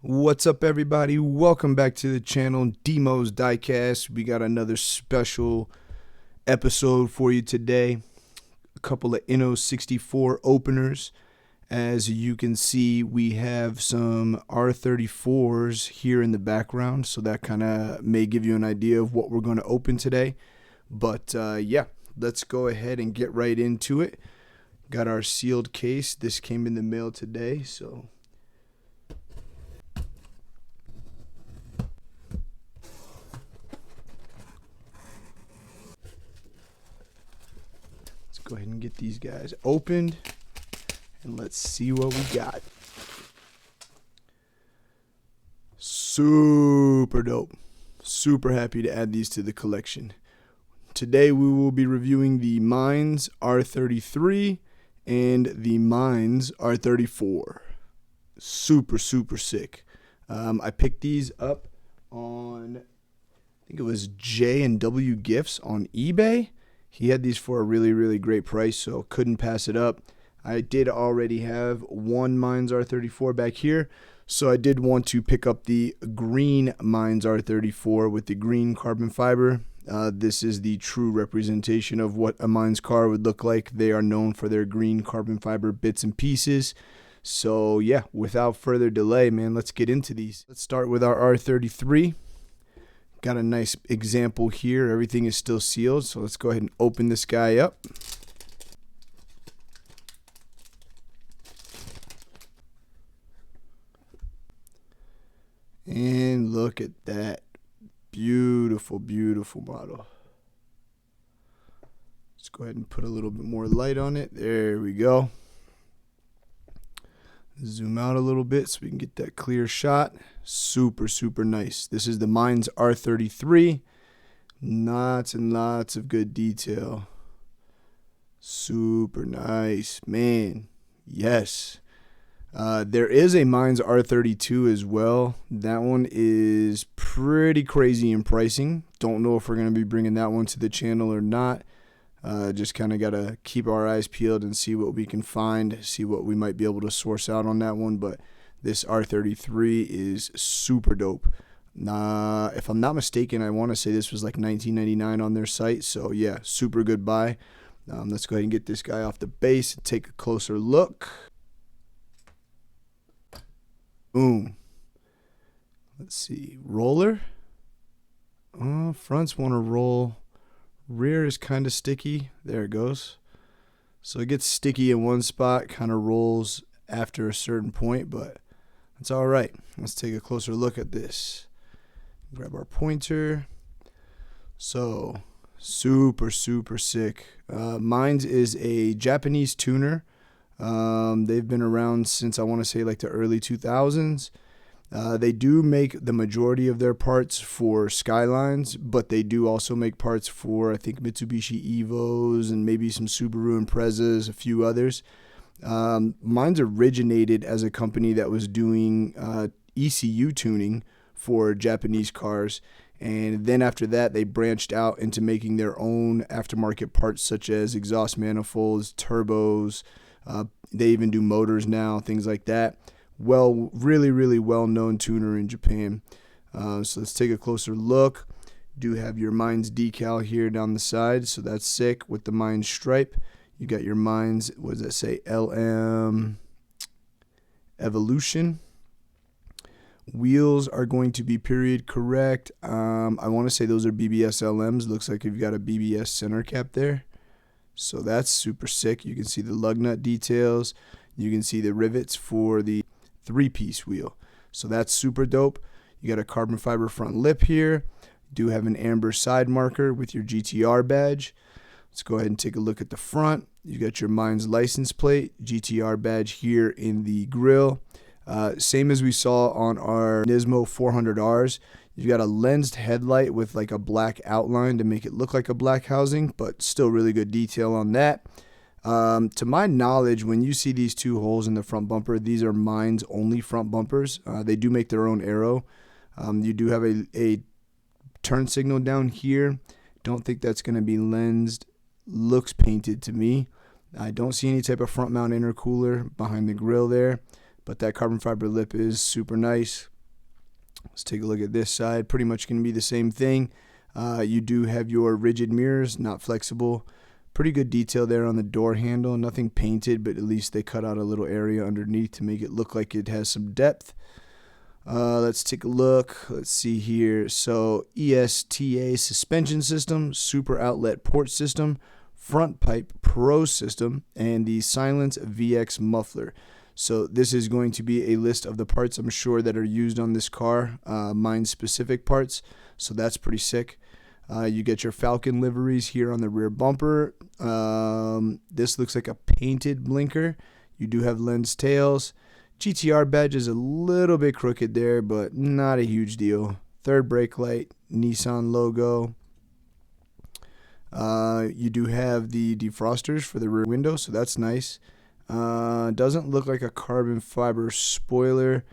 What's up, everybody? Welcome back to the channel, Demo's Diecast. We got another special episode for you today. A couple of Inno 64 openers. As you can see, we have some R34s here in the background, so that kind of may give you an idea of what we're going to open today. But yeah, let's go ahead and get right into it. Got our sealed case. This came in the mail today, so go ahead and get these guys opened and let's see what we got. Super dope. Super happy to add these to the collection. Today we will be reviewing the Mines R33 and the Mines R34. Super sick. I picked these up on, I think it was J&W Gifts on eBay. He had these for a really great price, so couldn't pass it up. I did already have one Mines R34 back here, so I did want to pick up the green Mines R34 with the green carbon fiber. This is the true representation of what a Mines car would look like. They are known for their green carbon fiber bits and pieces. So yeah, without further delay, man, let's get into these. Let's start with our R33. Got a nice example here. Everything is still sealed, so let's go ahead and open this guy up. And look at that. Beautiful model. Let's go ahead and put a little bit more light on it. There we go. Zoom out a little bit so we can get that clear shot. Super nice. This is the Mines R33. Lots and lots of good detail. Super nice, man. Yes. There is a Mines R32 as well. That one is pretty crazy in pricing. Don't know if we're going to be bringing that one to the channel or not. Just kind of got to keep our eyes peeled and see what we can find, see what we might be able to source out on that one. But this R33 is super dope. If I'm not mistaken, I want to say this was like $19.99 on their site. So yeah, super good buy. Let's go ahead and get this guy off the base and take a closer look. Boom. Let's see. Roller. Fronts want to roll. Rear is kind of sticky. There it goes. So it gets sticky in one spot, kind of rolls after a certain point, but it's all right. Let's take a closer look at this. Grab our pointer. So super sick. Mines is a Japanese tuner. They've been around since I want to say like the early 2000s. They do make the majority of their parts for Skylines, but they do also make parts for, I think, Mitsubishi Evos and maybe some Subaru Imprezas, a few others. Mines originated as a company that was doing ECU tuning for Japanese cars, and then after that they branched out into making their own aftermarket parts such as exhaust manifolds, turbos. They even do motors now, things like that. Well, really well-known tuner in Japan. So let's take a closer look. Do have your Mines decal here down the side, so that's sick with the Mines stripe. You got your Mines, what does that say? LM Evolution. Wheels are going to be period correct. I want to say those are BBS LMs. Looks like you've got a BBS center cap there. So that's super sick. You can see the lug nut details. You can see the rivets for the 3-piece wheel. So that's super dope. You got a carbon fiber front lip here. You do have an amber side marker with your GTR badge. Let's go ahead and take a look at the front. You got your Mines license plate, GTR badge here in the grill. Same as we saw on our Nismo 400Rs. You've got a lensed headlight with like a black outline to make it look like a black housing, but still really good detail on that. To my knowledge, when you see these two holes in the front bumper, these are Mines only front bumpers. They do make their own arrow. You do have a turn signal down here. Don't think that's going to be lensed. Looks painted to me. I don't see any type of front mount intercooler behind the grill there, but that carbon fiber lip is super nice. Let's take a look at this side. Pretty much going to be the same thing. You do have your rigid mirrors, not flexible. Pretty good detail there on the door handle. Nothing painted, but at least they cut out a little area underneath to make it look like it has some depth. Let's take a look. Let's see here. So ESTA suspension system, super outlet port system, front pipe pro system, and the Silence VX muffler. So this is going to be a list of the parts I'm sure that are used on this car, mine specific parts. So that's pretty sick. You get your Falcon liveries here on the rear bumper. This looks like a painted blinker. You do have lens tails. GTR badge is a little bit crooked there, but not a huge deal. Third brake light, Nissan logo. You do have the defrosters for the rear window, so that's nice. Doesn't look like a carbon fiber spoiler.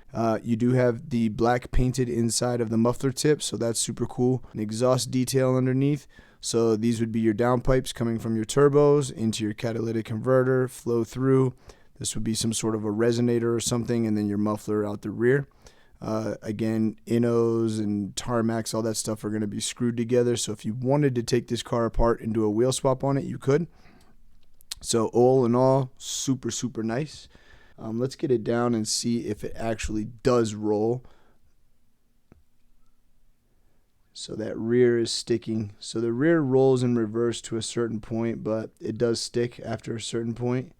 You do have the black painted inside of the muffler tip, so that's super cool. An exhaust detail underneath. So these would be your downpipes coming from your turbos into your catalytic converter, flow through. This would be some sort of a resonator or something, and then your muffler out the rear. Again, Innos and tarmacs, all that stuff are going to be screwed together. So if you wanted to take this car apart and do a wheel swap on it, you could. So all in all, super, super nice. Let's get it down and see if it actually does roll. So that rear is sticking. So the rear rolls in reverse to a certain point, but it does stick after a certain point.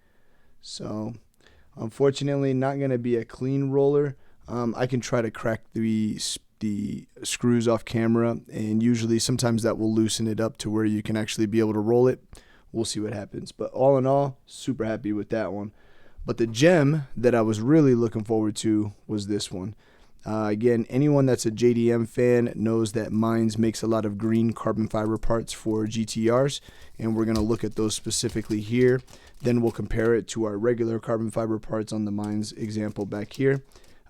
So unfortunately, not going to be a clean roller. I can try to crack the screws off camera, and usually sometimes that will loosen it up to where you can actually be able to roll it. We'll see what happens. But all in all, super happy with that one. But the gem that I was really looking forward to was this one. Again, anyone that's a JDM fan knows that Mines makes a lot of green carbon fiber parts for GTRs, and we're going to look at those specifically here. Then we'll compare it to our regular carbon fiber parts on the Mines example back here.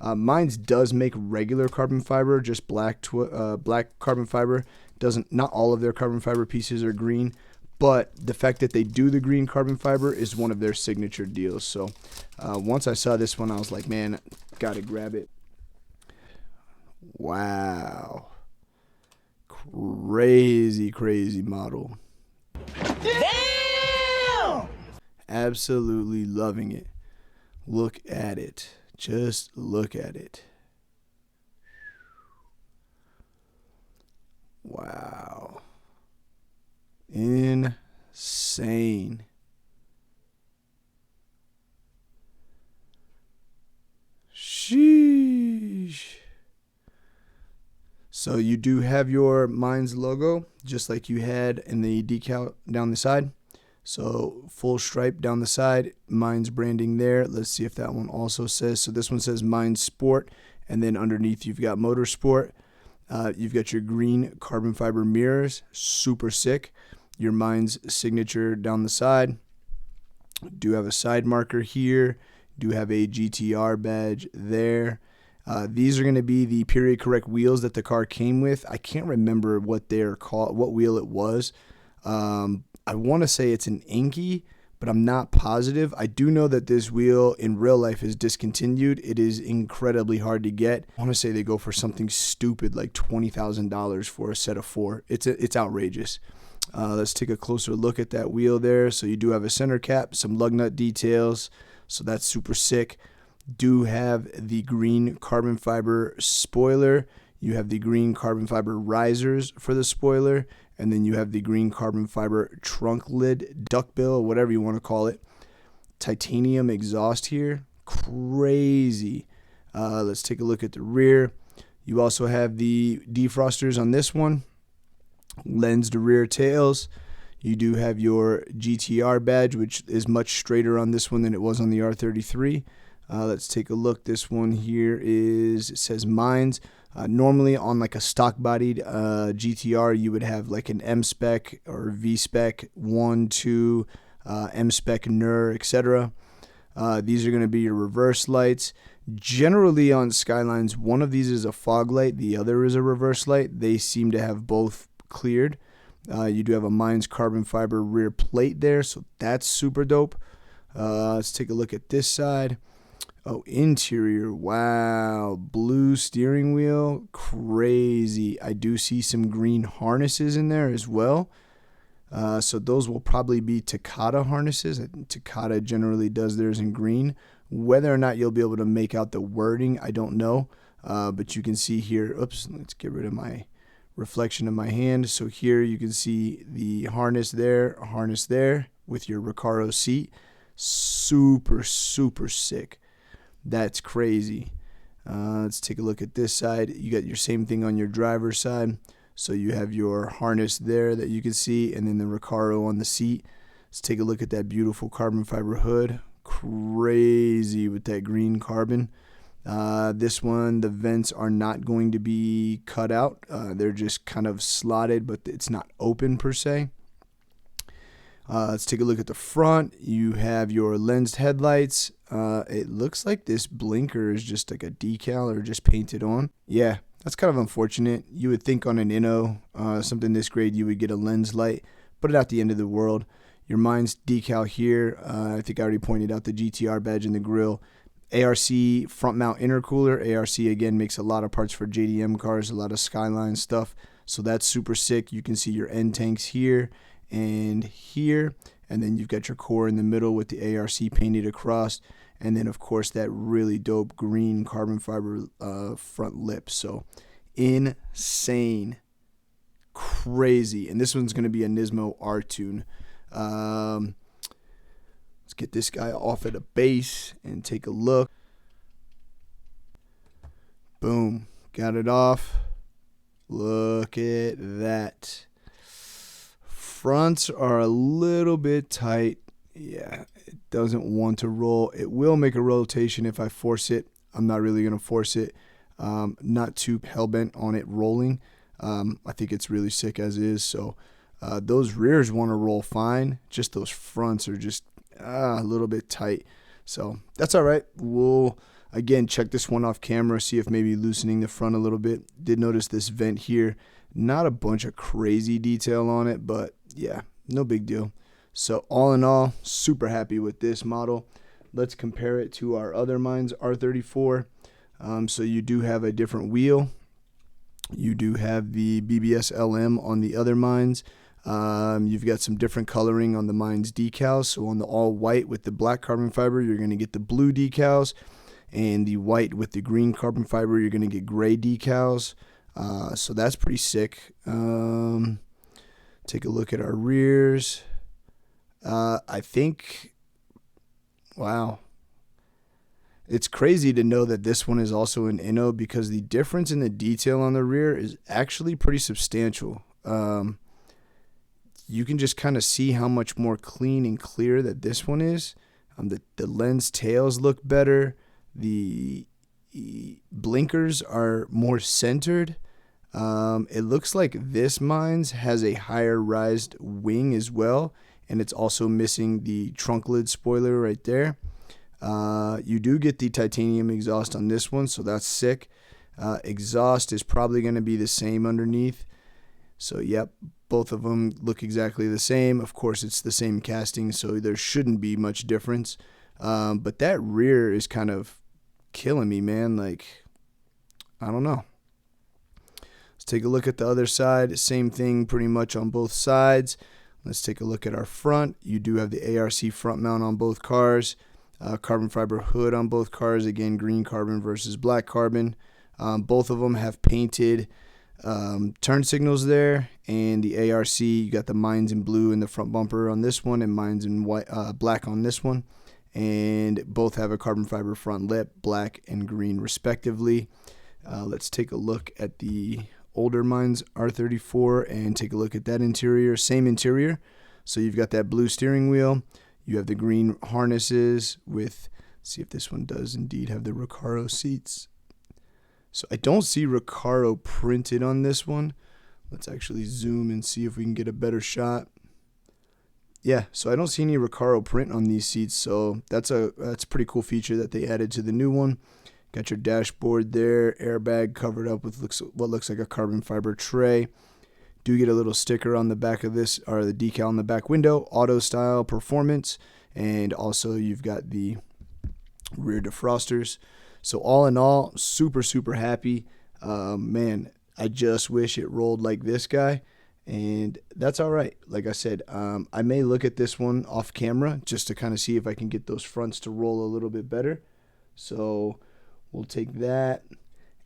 Mines does make regular carbon fiber, just black carbon fiber. Not all of their carbon fiber pieces are green, but the fact that they do the green carbon fiber is one of their signature deals. So once I saw this one, I was like, man, gotta grab it. Wow. Crazy, crazy model. Damn! Absolutely loving it. Look at it. Just look at it. Wow. Insane. Sheesh. So you do have your Mines logo, just like you had in the decal down the side. So full stripe down the side, Mines branding there. Let's see if that one also says. So this one says Mines Sport, and then underneath you've got Motorsport. You've got your green carbon fiber mirrors, super sick. Your Mines signature down the side. Do have a side marker here. Do have a GTR badge there. These are going to be the period correct wheels that the car came with. I can't remember what they're called, what wheel it was. I want to say it's an Inky, but I'm not positive. I do know that this wheel in real life is discontinued. It is incredibly hard to get. I want to say they go for something stupid like $20,000 for a set of 4. It's outrageous. Let's take a closer look at that wheel there. So you do have a center cap, some lug nut details. So that's super sick. Do have the green carbon fiber spoiler. You have the green carbon fiber risers for the spoiler. And then you have the green carbon fiber trunk lid, duckbill, whatever you want to call it. Titanium exhaust here. Crazy. Let's take a look at the rear. You also have the defrosters on this one. Lensed rear tails. You do have your GTR badge, which is much straighter on this one than it was on the R33. Let's take a look. This one here it says Mines. Normally on like a stock bodied GTR, you would have like an M spec or V spec 1, 2, M spec NUR, etc. These are going to be your reverse lights. Generally on Skylines, one of these is a fog light, the other is a reverse light. They seem to have both cleared. You do have a Mines carbon fiber rear plate there, so that's super dope. Let's take a look at this side. Oh, interior. Wow. Blue steering wheel. Crazy. I do see some green harnesses in there as well. So those will probably be Takata harnesses. Takata generally does theirs in green. Whether or not you'll be able to make out the wording, I don't know. But you can see here. Oops. Let's get rid of my reflection of my hand. So here you can see the harness there with your Recaro seat. Super, super sick. That's crazy. Let's take a look at this side. You got your same thing on your driver's side. So you have your harness there that you can see, and then the Recaro on the seat. Let's take a look at that beautiful carbon fiber hood. Crazy with that green carbon. This one, the vents are not going to be cut out. They're just kind of slotted, but it's not open per se. Let's take a look at the front. You have your lensed headlights. It looks like this blinker is just like a decal or just painted on. Yeah, that's kind of unfortunate. You would think on an Inno, something this grade, you would get a lens light, but at the end of the world. Your Mines decal here. I think I already pointed out the GTR badge in the grill. ARC front mount intercooler. ARC again makes a lot of parts for JDM cars, a lot of Skyline stuff. So that's super sick. You can see your end tanks here and here, and then you've got your core in the middle with the ARC painted across, and then of course that really dope green carbon fiber front lip. So insane, crazy. And this one's going to be a Nismo R-Tune. Let's get this guy off at a base and take a look. Boom, got it off. Look at that. Fronts are a little bit tight. Yeah, it doesn't want to roll. It will make a rotation if I force it. I'm not really going to force it. Not too hellbent on it rolling. I think it's really sick as is. So those rears want to roll fine. Just those fronts are just a little bit tight. So that's all right. We'll, again, check this one off camera, see if maybe loosening the front a little bit. Did notice this vent here. Not a bunch of crazy detail on it, but yeah, no big deal. So all in all, super happy with this model. Let's compare it to our other Mines R34. So you do have a different wheel. You do have the BBS LM on the other Mines. You've got some different coloring on the Mines decals. So on the all white with the black carbon fiber, you're going to get the blue decals. And the white with the green carbon fiber, you're going to get gray decals. So that's pretty sick. Take a look at our rears. I think, wow. It's crazy to know that this one is also an Inno because the difference in the detail on the rear is actually pretty substantial. You can just kind of see how much more clean and clear that this one is. The lens tails look better. The blinkers are more centered. It looks like this Mines has a higher rised wing as well, and it's also missing the trunk lid spoiler right there. You do get the titanium exhaust on this one, so that's sick. Exhaust is probably going to be the same underneath. So yep, both of them look exactly the same. Of course, it's the same casting, so there shouldn't be much difference. But that rear is kind of killing me, man. Like, I don't know. Let's take a look at the other side. Same thing pretty much on both sides. Let's take a look at our front. You do have the ARC front mount on both cars. Carbon fiber hood on both cars. Again, green carbon versus black carbon. Both of them have painted turn signals there. And the ARC, you got the Mines in blue in the front bumper on this one and Mines in white, black on this one. And both have a carbon fiber front lip, black and green respectively. Let's take a look at the older Mines R34 and take a look at that interior. Same interior. So you've got that blue steering wheel. You have the green harnesses with See if this one does indeed have the Recaro seats. So I don't see Recaro printed on this one. Let's actually zoom and see if we can get a better shot. Yeah, so I don't see any Recaro print on these seats, so that's a pretty cool feature that they added to the new one. Got your dashboard there, airbag covered up with what looks like a carbon fiber tray. Do get a little sticker on the back of this, or the decal on the back window, auto style performance, and also you've got the rear defrosters. So all in all, super happy. Man, I just wish it rolled like this guy, and that's all right. Like I said, I may look at this one off camera just to kind of see if I can get those fronts to roll a little bit better. So we'll take that.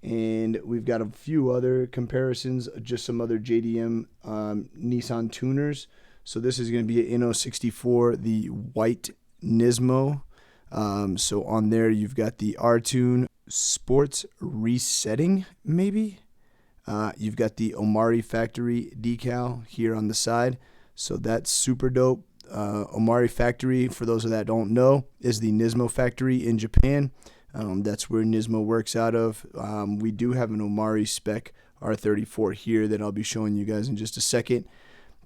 And we've got a few other comparisons, just some other JDM Nissan tuners. So this is going to be an Inno 64, the white Nismo. So on there you've got the R-Tune Sports Resetting, maybe. You've got the Omari Factory decal here on the side. So that's super dope. Omari Factory, for those that don't know, is the Nismo factory in Japan. That's where Nismo works out of. We do have an Omari spec R34 here that I'll be showing you guys in just a second.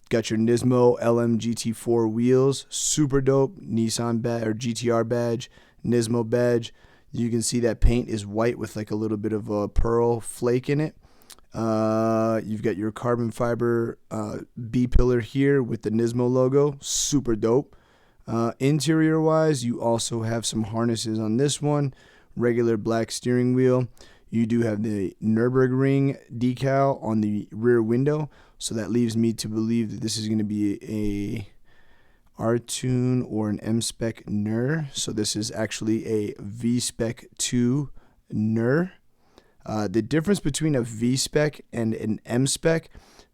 Got your Nismo LM GT4 wheels, super dope. Nissan badge or GTR badge, Nismo badge. You can see that paint is white with like a little bit of a pearl flake in it. You've got your carbon fiber B pillar here with the Nismo logo, super dope. Interior wise, you also have some harnesses on this one. Regular black steering wheel. You do have the Nürburgring decal on the rear window, so that leaves me to believe that this is going to be a R-Tune or an M-Spec Nur. So this is actually a V-Spec 2 Nur. The difference between a V-Spec and an M-Spec,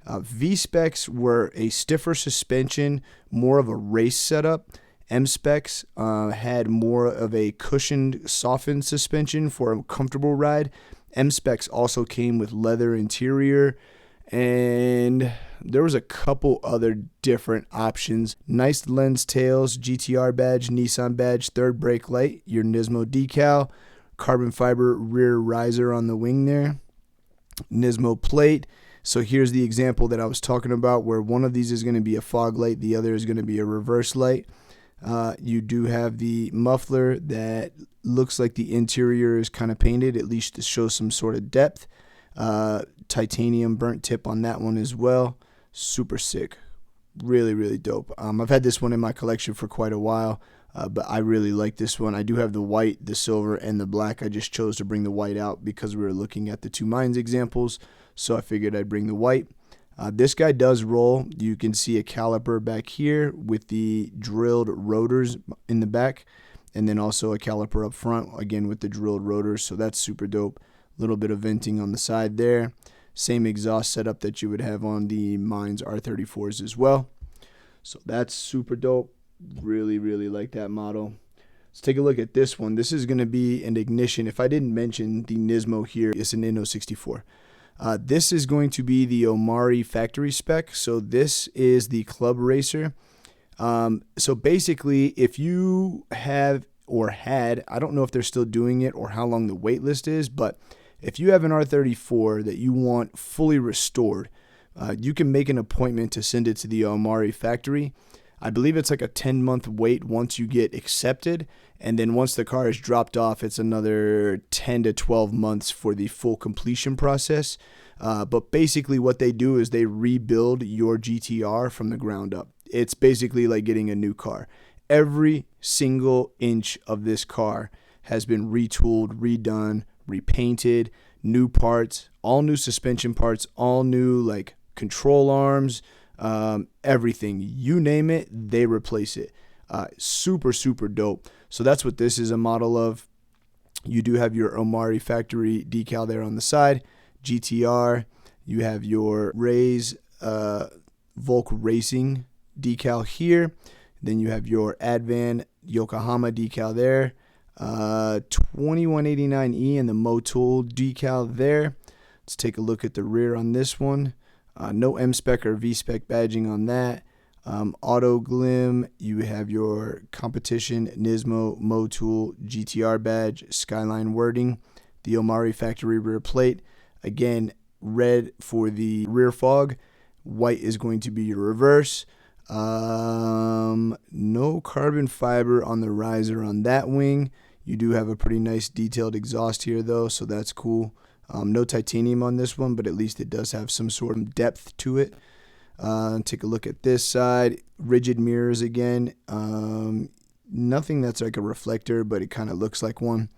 V-Specs were a stiffer suspension, more of a race setup. M-Specs had more of a cushioned, softened suspension for a comfortable ride. M-Specs also came with leather interior, and there was a couple other different options. Nice lens tails, GTR badge, Nissan badge, third brake light, your Nismo decal, carbon fiber rear riser on the wing there, Nismo plate. So here's the example that I was talking about, where one of these is going to be a fog light, the other is going to be a reverse light. You do have the muffler that looks like the interior is kind of painted, at least to show some sort of depth. Titanium burnt tip on that one as well. Super sick. Really dope. I've had this one in my collection for quite a while, but I really like this one. I do have the white, the silver, and the black. I just chose to bring the white out because we were looking at the Two Minds examples, so I figured I'd bring the white. This guy does roll. You can see a caliper back here with the drilled rotors in the back, and then also a caliper up front, again with the drilled rotors, so that's super dope. A little bit of venting on the side there. Same exhaust setup that you would have on the Minds R34s as well. So that's super dope. Really like that model. Let's take a look at this one. This is going to be an ignition. If I didn't mention the Nismo here, it's an Inno 64. This is going to be the Omari factory spec. So this is the Club Racer. So basically, if you have or had, I don't know if they're still doing it or how long the wait list is, but if you have an R34 that you want fully restored, you can make an appointment to send it to the Omari factory. I believe it's like a 10-month wait once you get accepted, and then once the car is dropped off, it's another 10 to 12 months for the full completion process. But basically what they do is they rebuild your GTR from the ground up. It's basically like getting a new car. Every single inch of this car has been retooled, redone, repainted, new parts, all new suspension parts, all new like control arms, everything, you name it, they replace it. Super dope. So that's what this is a model of. You do have your Omari factory decal there on the side, GTR. You have your Rays Volk Racing decal here. Then you have your Advan Yokohama decal there. 2189E and the Motul decal there. Let's take a look at the rear on this one. No M-Spec or V-Spec badging on that. Auto Glim, you have your competition, Nismo, Motul, GTR badge, Skyline wording, the Omari factory rear plate. Again, red for the rear fog, white is going to be your reverse. No carbon fiber on the riser on that wing. You do have a pretty nice detailed exhaust here though, so that's cool. No titanium on this one, but at least it does have some sort of depth to it. Take a look at this side. Rigid mirrors again. Nothing that's like a reflector, but it kind of looks like one.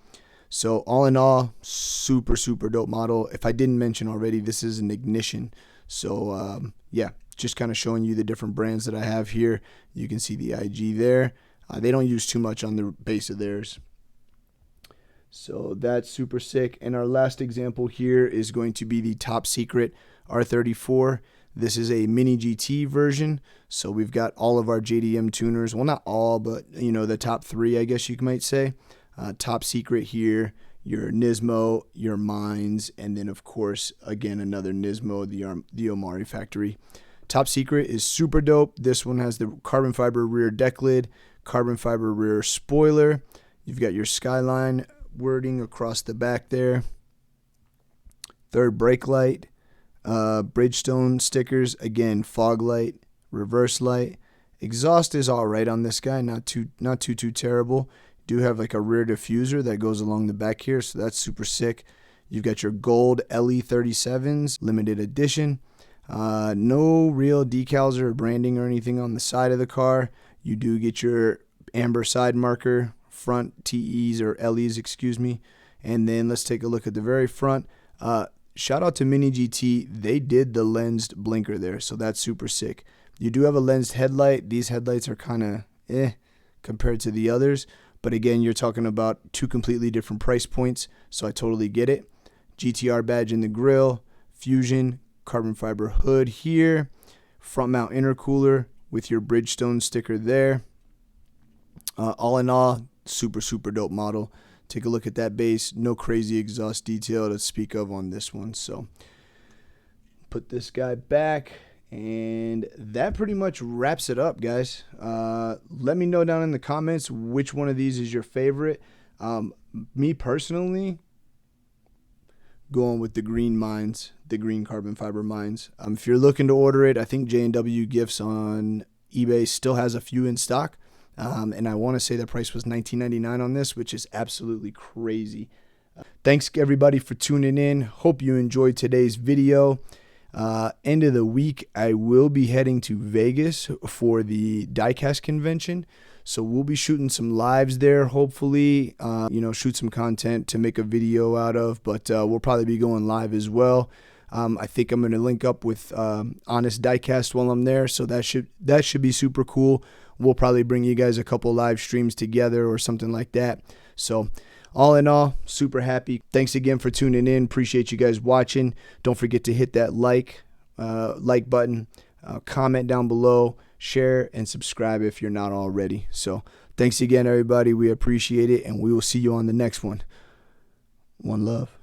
So all in all, super dope model. If I didn't mention already, this is an Ignition. So yeah, just kind of showing you the different brands that I have here. You can see the IG there. They don't use too much on the base of theirs. So that's super sick. And our last example here is going to be the Top Secret R34. This is a mini GT version. So we've got all of our JDM tuners. Well, not all, but you know, the top 3, I guess you might say. Top Secret here, your Nismo, your Mines, and then of course, again, another Nismo, the Omari factory. Top Secret is super dope. This one has the carbon fiber rear deck lid, carbon fiber rear spoiler. You've got your Skyline wording across the back there. Third brake light, Bridgestone stickers, again, fog light, reverse light. Exhaust is all right on this guy, not too terrible. Do have like a rear diffuser that goes along the back here, so that's super sick. You've got your gold LE37s, limited edition. No real decals or branding or anything on the side of the car. You do get your amber side marker, front TEs or LEs, excuse me. And then let's take a look at the very front. Shout out to Mini GT. They did the lensed blinker there, so that's super sick. You do have a lensed headlight. These headlights are kind of compared to the others. But again, you're talking about 2 completely different price points, so I totally get it. GTR badge in the grille, Fusion, carbon fiber hood here, front mount intercooler with your Bridgestone sticker there. All in all, super dope model. Take a look at that base. No crazy exhaust detail to speak of on this one. So put this guy back. And that pretty much wraps it up, guys. Let me know down in the comments which one of these is your favorite. Me personally, going with the green Mines, the green carbon fiber Mines. If you're looking to order it, I think J&W Gifts on eBay still has a few in stock. And I want to say the price was $19.99 on this, which is absolutely crazy. Thanks everybody for tuning in. Hope you enjoyed today's video. End of the week, I will be heading to Vegas for the Diecast convention. So we'll be shooting some lives there, hopefully, shoot some content to make a video out of, but we'll probably be going live as well. I think I'm going to link up with Honest Diecast while I'm there, so that should be super cool. We'll probably bring you guys a couple live streams together or something like that. So all in all, super happy. Thanks again for tuning in. Appreciate you guys watching. Don't forget to hit that like button, comment down below, share, and subscribe if you're not already. So thanks again, everybody. We appreciate it, and we will see you on the next one. One love.